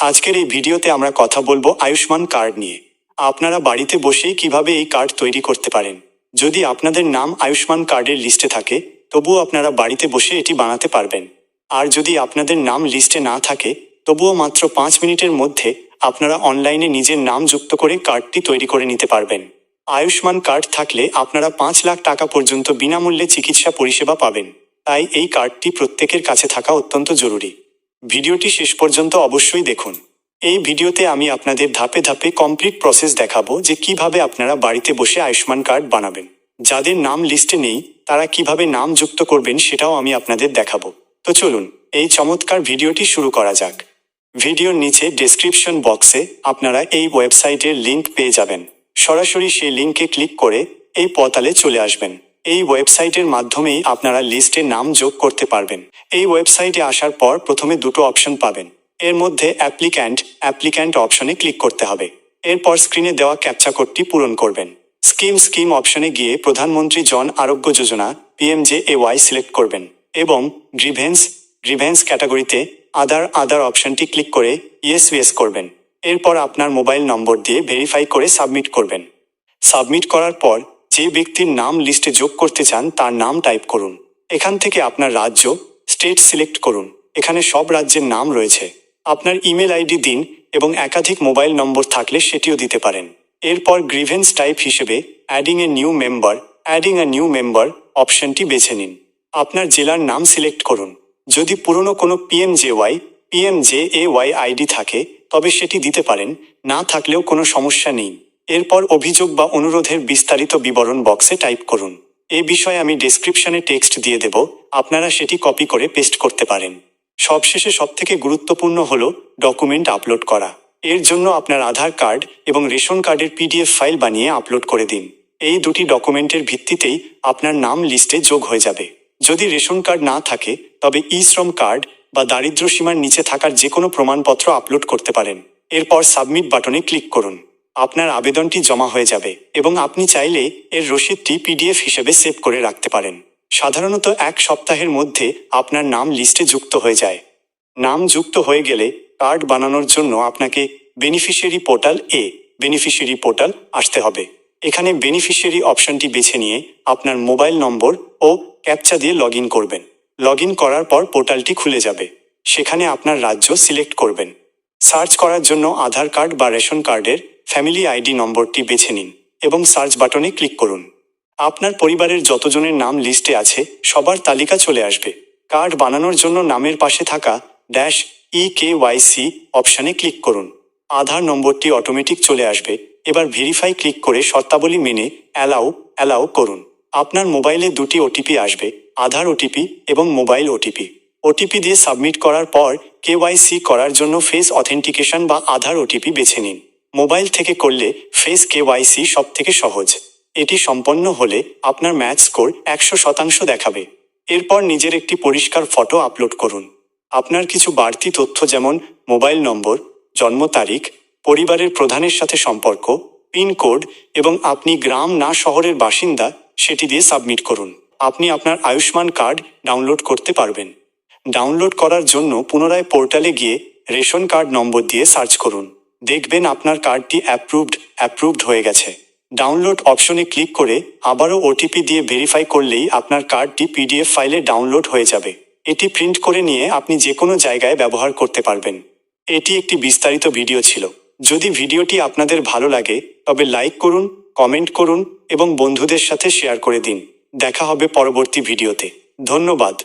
আজকের এই ভিডিওতে আমরা কথা বলবো আয়ুষ্মান কার্ড নিয়ে। আপনারা বাড়িতে বসেই কিভাবে এই কার্ড তৈরি করতে পারেন। যদি আপনাদের নাম আয়ুষ্মান কার্ডের লিস্টে থাকে, তবুও আপনারা বাড়িতে বসে এটি বানাতে পারবেন। আর যদি আপনাদের নাম লিস্টে না থাকে, তবুও মাত্র 5 মিনিটের মধ্যে আপনারা অনলাইনে নিজের নাম যুক্ত করে কার্ডটি তৈরি করে নিতে পারবেন। আয়ুষ্মান কার্ড থাকলে আপনারা 5 লাখ টাকা পর্যন্ত বিনামূল্যে চিকিৎসা পরিষেবা পাবেন। তাই এই কার্ডটি প্রত্যেকের কাছে থাকা অত্যন্ত জরুরি। ভিডিওটি শেষ পর্যন্ত অবশ্যই দেখুন। এই ভিডিওতে আমি আপনাদের ধাপে ধাপে কমপ্লিট প্রসেস দেখাবো যে কিভাবে আপনারা বাড়িতে বসে আয়ুষ্মান কার্ড বানাবেন। যাদের নাম লিস্টে নেই তারা কিভাবে নাম যুক্ত করবেন সেটাও আমি আপনাদের দেখাবো। তো চলুন এই চমৎকার ভিডিওটি শুরু করা যাক। ভিডিওর নিচে ডেসক্রিপশন বক্সে আপনারা এই ওয়েবসাইটের লিংক পেয়ে যাবেন। সরাসরি সেই লিংকে ক্লিক করে এই পোর্টালে চলে আসবেন। এই ওয়েবসাইটের মাধ্যমেই আপনারা লিস্টে নাম যোগ করতে পারবেন। এই ওয়েবসাইটে আসার পর প্রথমে দুটো অপশন পাবেন। এর মধ্যে অ্যাপ্লিক্যান্ট অপশনে ক্লিক করতে হবে। এরপর স্ক্রিনে দেওয়া ক্যাপচা কোডটি পূরণ করবেন। স্কিম অপশনে গিয়ে প্রধানমন্ত্রী জন আরোগ্য যোজনা PMJAY সিলেক্ট করবেন এবং গ্রিভেন্স ক্যাটাগরিতে আদার অপশনটি ক্লিক করে ইয়েস করবেন। এরপর আপনার মোবাইল নম্বর দিয়ে ভেরিফাই করে সাবমিট করবেন। সাবমিট করার পর যে ব্যক্তির নাম লিস্টে যোগ করতে চান তার নাম টাইপ করুন। এখান থেকে আপনার রাজ্য স্টেট সিলেক্ট করুন। এখানে সব রাজ্যের নাম রয়েছে। আপনার ইমেল আইডি দিন এবং একাধিক মোবাইল নম্বর থাকলে সেটিও দিতে পারেন। এরপর গ্রিভেন্স টাইপ হিসেবে অ্যাডিং এ নিউ মেম্বার অপশনটি বেছে নিন। আপনার জেলার নাম সিলেক্ট করুন। যদি পুরনো কোনো PMJAY আইডি থাকে তবে সেটি দিতে পারেন, না থাকলেও কোনো সমস্যা নেই। এরপর অভিযোগ বা অনুরোধের বিস্তারিত বিবরণ বক্সে টাইপ করুন। এ বিষয়ে আমি ডেসক্রিপশনে টেক্সট দিয়ে দেব, আপনারা সেটি কপি করে পেস্ট করতে পারেন। সবশেষে সবথেকে গুরুত্বপূর্ণ হলো ডকুমেন্ট আপলোড করা। এর জন্য আপনার আধার কার্ড এবং রেশন কার্ডের PDF ফাইল বানিয়ে আপলোড করে দিন। এই দুটি ডকুমেন্টের ভিত্তিতেই আপনার নাম লিস্টে যোগ হয়ে যাবে। যদি রেশন কার্ড না থাকে তবে শ্রম কার্ড বা দারিদ্র্য সীমার নিচে থাকার যে কোনো প্রমাণপত্র আপলোড করতে পারেন। এরপর সাবমিট বাটনে ক্লিক করুন। আপনার আবেদনটি জমা হয়ে যাবে এবং আপনি চাইলে এর রসিদটি PDF হিসেবে সেভ করে রাখতে পারেন। সাধারণত 1 সপ্তাহের মধ্যে আপনার নাম লিস্টে যুক্ত হয়ে যায়। নাম যুক্ত হয়ে গেলে কার্ড বানানোর জন্য আপনাকে বেনিফিশিয়ারি পোর্টাল আসতে হবে। এখানে বেনিফিশিয়ারি অপশনটি বেছে নিয়ে আপনার মোবাইল নম্বর ও ক্যাপচা দিয়ে লগ ইন করবেন। লগ ইন করার পর পোর্টালটি খুলে যাবে। সেখানে আপনার রাজ্য সিলেক্ট করবেন। সার্চ করার জন্য আধার কার্ড বা রেশন কার্ডের ফ্যামিলি আইডি নম্বরটি বেছে নিন এবং সার্চ বাটনে ক্লিক করুন। আপনার পরিবারের যতজনের নাম লিস্টে আছে সবার তালিকা চলে আসবে। কার্ড বানানোর জন্য নামের পাশে থাকা EKYC অপশানে ক্লিক করুন। আধার নম্বরটি অটোমেটিক চলে আসবে। এবার ভেরিফাই ক্লিক করে শর্তাবলী মেনে অ্যালাউ করুন। আপনার মোবাইলে 2টি OTP আসবে, আধার OTP এবং মোবাইল OTP দিয়ে সাবমিট করার পর KYC করার জন্য ফেস অথেন্টিকেশন বা আধার OTP বেছে নিন। মোবাইল থেকে করলে ফেস KYC সবথেকে সহজ। এটি সম্পন্ন হলে আপনার ম্যাচ স্কোর 100% দেখাবে। এরপর নিজের একটি পরিষ্কার ফটো আপলোড করুন। আপনার কিছু বাড়তি তথ্য যেমন মোবাইল নম্বর, জন্ম তারিখ, পরিবারের প্রধানের সাথে সম্পর্ক, পিনকোড এবং আপনি গ্রাম না শহরের বাসিন্দা সেটি দিয়ে সাবমিট করুন। আপনি আপনার আয়ুষ্মান কার্ড ডাউনলোড করতে পারবেন। ডাউনলোড করার জন্য পুনরায় পোর্টালে গিয়ে রেশন কার্ড নম্বর দিয়ে সার্চ করুন। দেখবেন আপনার কার্ডটি অ্যাপ্রুভড হয়ে গেছে। ডাউনলোড অপশনে ক্লিক করে আবারও OTP দিয়ে ভেরিফাই করলেই আপনার কার্ডটি PDF ফাইলে ডাউনলোড হয়ে যাবে। এটি প্রিন্ট করে নিয়ে আপনি যে কোনো জায়গায় ব্যবহার করতে পারবেন। এটি একটি বিস্তারিত ভিডিও ছিল। যদি ভিডিওটি আপনাদের ভালো লাগে তবে লাইক করুন, কমেন্ট করুন এবং বন্ধুদের সাথে শেয়ার করে দিন। দেখা হবে পরবর্তী ভিডিওতে। ধন্যবাদ।